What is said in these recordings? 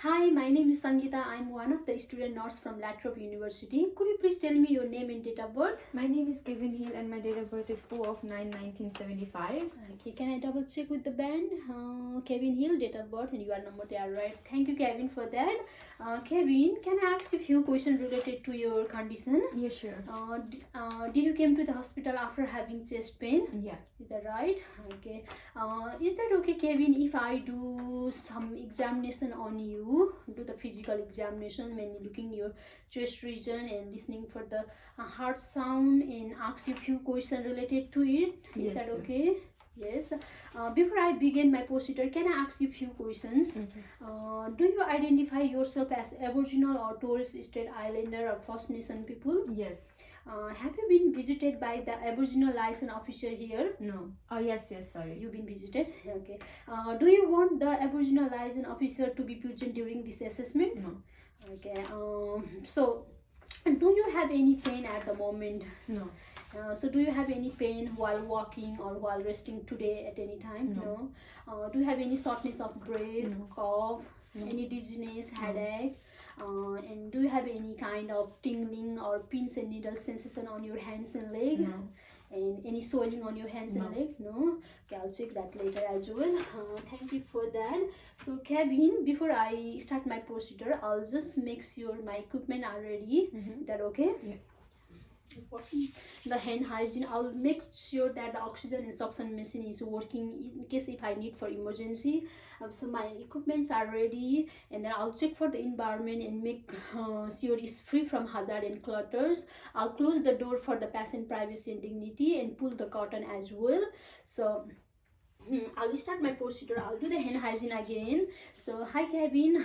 Hi, my name is Sangeeta. I'm one of the student nurse from Latrobe University. Could you please tell me your name and date of birth? My name is Kevin Hill and my date of birth is 4 of 9 1975. Okay, can I double check with the band? Kevin Hill, date of birth, and your number they are right. Thank you, Kevin, for that. Kevin, can I ask you a few questions related to your condition? Yeah, sure. Did you came to the hospital after having chest pain? Yeah. Is that right? Okay. Is that okay, Kevin, if I do some examination on you, do the physical examination, mainly looking your chest region and listening for the heart sound and ask you few questions related to it? Is Yes, that sir. okay? Yes. Before I begin my procedure, can I ask you few questions? Do you identify yourself as Aboriginal or Torres Strait Islander or First Nation people? Yes. Have you been visited by the Aboriginal liaison officer here? No. Oh, yes, sorry. You've been visited? Okay. Do you want the Aboriginal liaison officer to be present during this assessment? No. Okay. So, do you have any pain at the moment? No. So do you have any pain while walking or while resting today at any time? No. Do you have any shortness of breath, No. cough, No. any dizziness, headache? And do you have any kind of tingling or pins and needles sensation on your hands and leg? No. And any swelling on your hands No. and leg? No. Okay, I'll check that later as well. Thank you for that. So Kevin, before I start my procedure, I'll just make sure my equipment are ready. Is that okay? Yeah. The hand hygiene, I'll make sure that the oxygen and suction machine is working in case if I need for emergency. So my equipments are ready, and then I'll check for the environment and make sure it's free from hazard and clutters. I'll close the door for the patient privacy and dignity and pull the curtain as well. So I'll start my procedure. I'll do the hand hygiene again. So hi Kevin.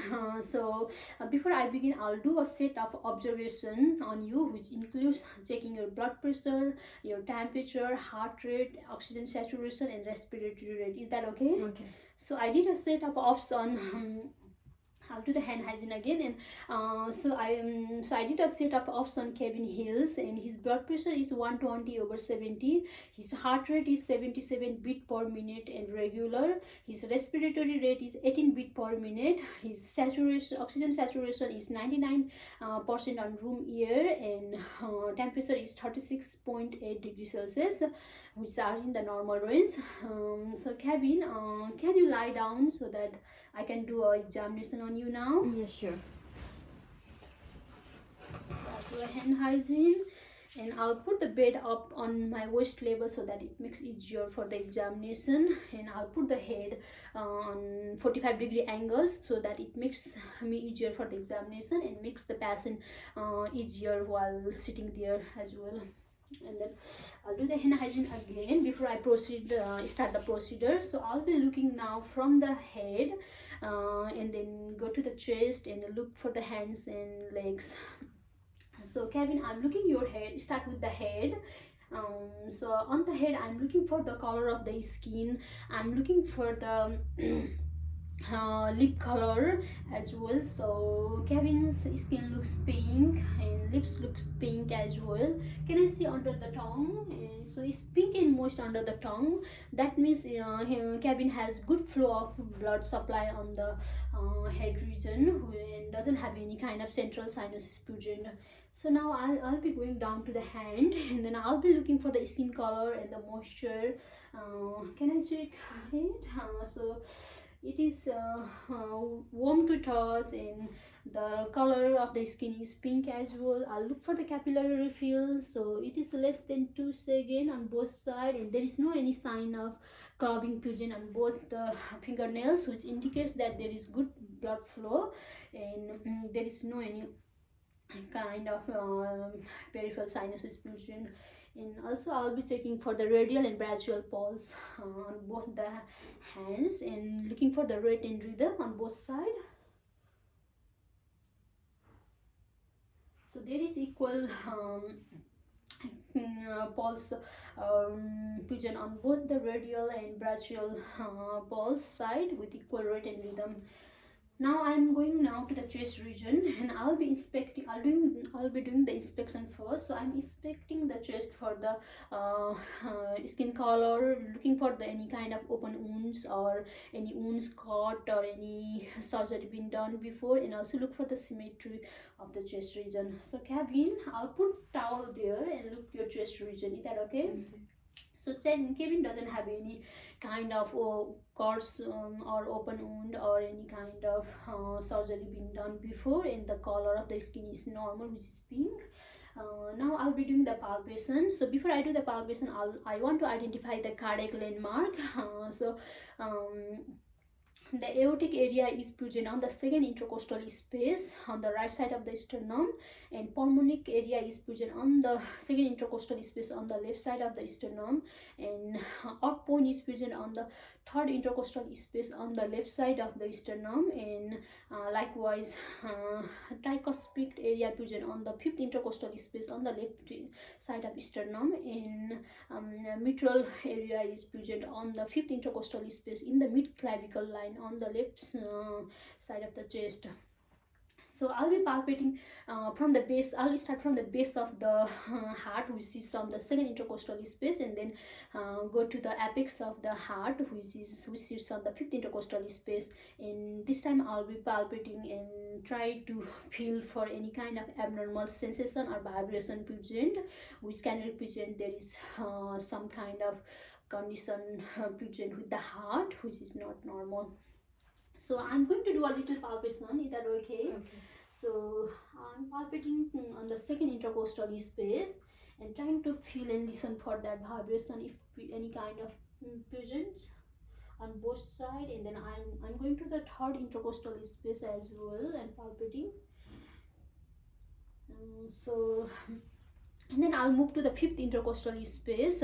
Before I begin, I'll do a set of observation on you, which includes checking your blood pressure, your temperature, heart rate, oxygen saturation, and respiratory rate. Is that okay? Okay. So I did a set of ops on I'll do the hand hygiene again, and so I did a set of ops on Kevin Hills, and his blood pressure is 120/70. His heart rate is 77 beat per minute and regular. His respiratory rate is 18 beat per minute. His oxygen saturation is 99% on room air, and temperature is 36.8 degrees Celsius, which are in the normal range. So Kevin, can you lie down so that I can do a examination on you now? Yeah, sure. So I'll do a hand hygiene, and I'll put the bed up on my waist level so that it makes easier for the examination, and I'll put the head on 45-degree angles so that it makes me easier for the examination and makes the patient easier while sitting there as well. And then I'll do the hand hygiene again before I proceed start the procedure. So I'll be looking now from the head and then go to the chest and look for the hands and legs. So Kevin, I'm looking your head. Start with the head. So on the head, I'm looking for the color of the skin. I'm looking for the lip color as well. So Kevin's skin looks pink and lips look pink as well. Can I see under the tongue? And so it's pink and moist under the tongue. That means Kevin has good flow of blood supply on the head region and doesn't have any kind of central sinus effusion. So now I'll be going down to the hand, and then I'll be looking for the skin color and the moisture. Can I check it? So it is warm to touch, and the color of the skin is pink as well. I'll look for the capillary refill, so it is less than 2 seconds on both sides, and there is no any sign of clogging fusion on both the fingernails, which indicates that there is good blood flow, and there is no any kind of peripheral sinus exclusion. And also I'll be checking for the radial and brachial pulse on both the hands and looking for the rate and rhythm on both sides. So there is equal pulse fusion on both the radial and brachial pulse side with equal rate and rhythm. Now I'm going now to the chest region, and I'll be inspecting. I'll be doing the inspection first. So I'm inspecting the chest for the skin color, looking for the any kind of open wounds or any wounds cut or any surgery been done before, and also look for the symmetry of the chest region. So Kevin, I'll put towel there and look your chest region. Is that okay? So then Kevin doesn't have any kind of cuts or open wound or any kind of surgery being done before, and the color of the skin is normal, which is pink. Now I'll be doing the palpation. So before I do the palpation, I want to identify the cardiac landmark. The aortic area is present on the second intercostal space on the right side of the sternum, and pulmonic area is present on the second intercostal space on the left side of the sternum, and arc point is present on the third intercostal space on the left side of the sternum, and likewise tricuspid area present on the fifth intercostal space on the left side of sternum, and mitral area is present on the fifth intercostal space in the mid clavicle line on the left side of the chest. So I'll be palpating from the base. I'll start from the base of the heart, which is on the second intercostal space, and then go to the apex of the heart, which sits on the fifth intercostal space. And this time I'll be palpating and try to feel for any kind of abnormal sensation or vibration present, which can represent there is some kind of condition present with the heart, which is not normal. So I'm going to do a little palpation. Is that okay? Okay. So I'm palpating on the second intercostal space and trying to feel and listen for that vibration, if any kind of presence on both sides. And then I'm going to the third intercostal space as well and palpating. So and then I'll move to the fifth intercostal space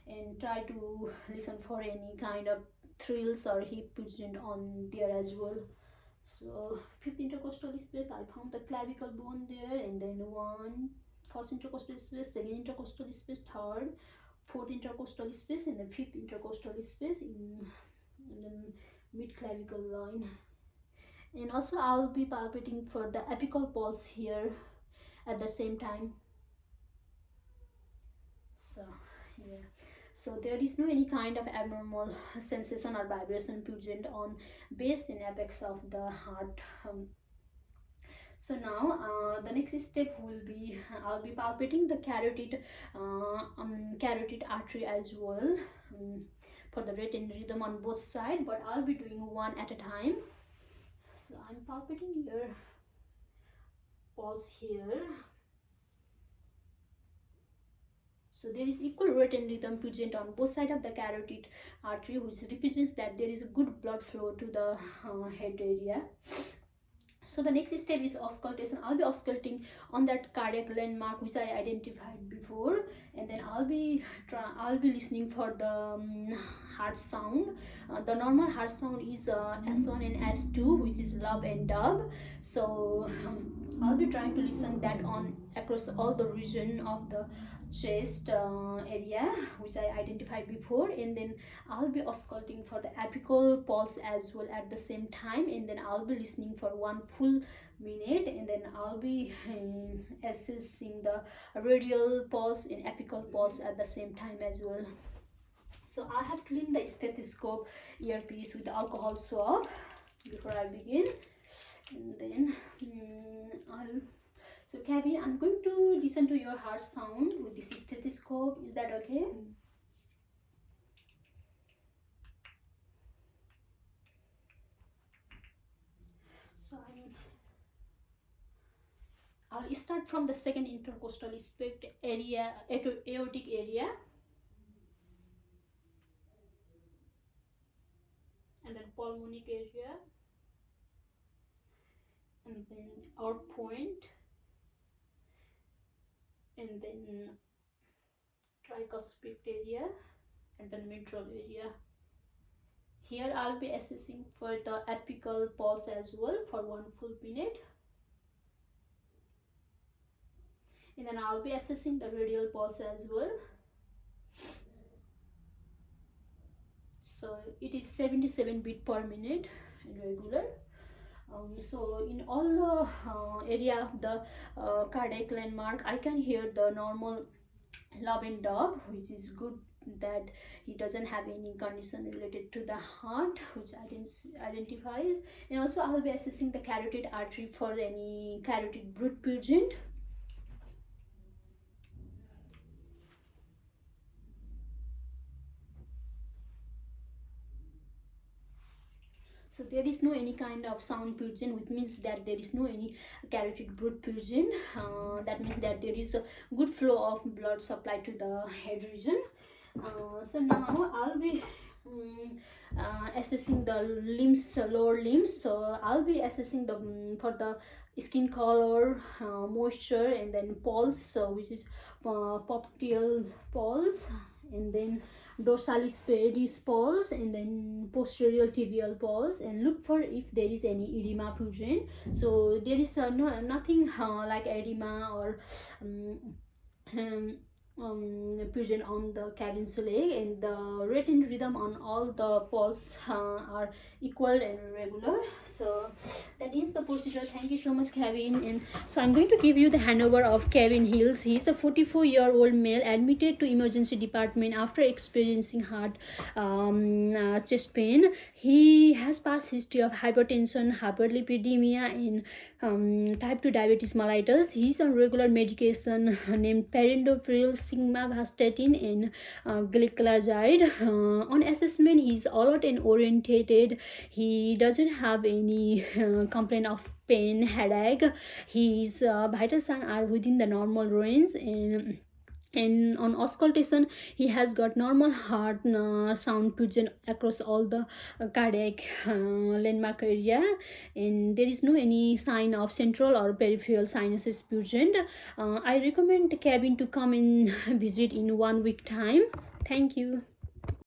and try to listen for any kind of thrills or hip present on there as well. So fifth intercostal space, I found the clavicle bone there, and then first intercostal space, second intercostal space, third, fourth intercostal space, and then fifth intercostal space in the mid clavicle line. And also I'll be palpating for the apical pulse here at the same time. So yeah, so there is no any kind of abnormal sensation or vibration present on base and apex of the heart. So now the next step will be I'll be palpating the carotid artery as well for the rate and rhythm on both sides, but I'll be doing one at a time. So I'm palpating your pulse here. So there is equal rate and rhythm present on both sides of the carotid artery, which represents that there is a good blood flow to the head area. So the next step is auscultation. I'll be ausculting on that cardiac landmark which I identified before, and then I'll be listening for the heart sound. The normal heart sound is S1 and S2, which is love and dove. So I'll be trying to listen that on across all the region of the chest area which I identified before, and then I'll be ausculting for the apical pulse as well at the same time, and then I'll be listening for 1 full minute, and then I'll be assessing the radial pulse and apical pulse at the same time as well. So I have cleaned the stethoscope earpiece with the alcohol swab before I begin, and then so Kevin, I'm going to listen to your heart sound with this stethoscope. Is that okay? So I'll start from the second intercostal space area, aortic area, and then pulmonic area, and then arc point, and then tricuspid area, and then mitral area. Here I'll be assessing for the apical pulse as well for 1 full minute, and then I'll be assessing the radial pulse as well. So it is 77 beat per minute in regular. So in all the area of the cardiac landmark, I can hear the normal love and dub, which is good that he doesn't have any condition related to the heart, which identifies. And also I'll be assessing the carotid artery for any carotid root purgent. So there is no any kind of sound purging, which means that there is no any carotid root purging. That means that there is a good flow of blood supply to the head region. So now I'll be assessing the limbs, lower limbs. So I'll be assessing the for the skin color, moisture, and then pulse, which is popliteal pulse, and then dorsalis pedis pulse, and then posterior tibial pulse, and look for if there is any edema present. So there is nothing like edema or present on the Kevin's leg, and the rate and rhythm on all the pulse are equal and regular. So that is the procedure. Thank you so much, Kevin. And so I'm going to give you the handover of Kevin Hills. He is a 44-year-old male admitted to emergency department after experiencing hard chest pain. He has past history of hypertension, hyperlipidemia, and type 2 diabetes mellitus. He is on regular medication named perindopril, simvastatin, and gliclazide. On assessment, he is alert and orientated. He doesn't have any complaint of pain, headache. His vital signs are within the normal range, and on auscultation he has got normal heart sound present across all the cardiac landmark area, and there is no any sign of central or peripheral sinuses present. I recommend Kevin to come and visit in 1 week time. Thank you.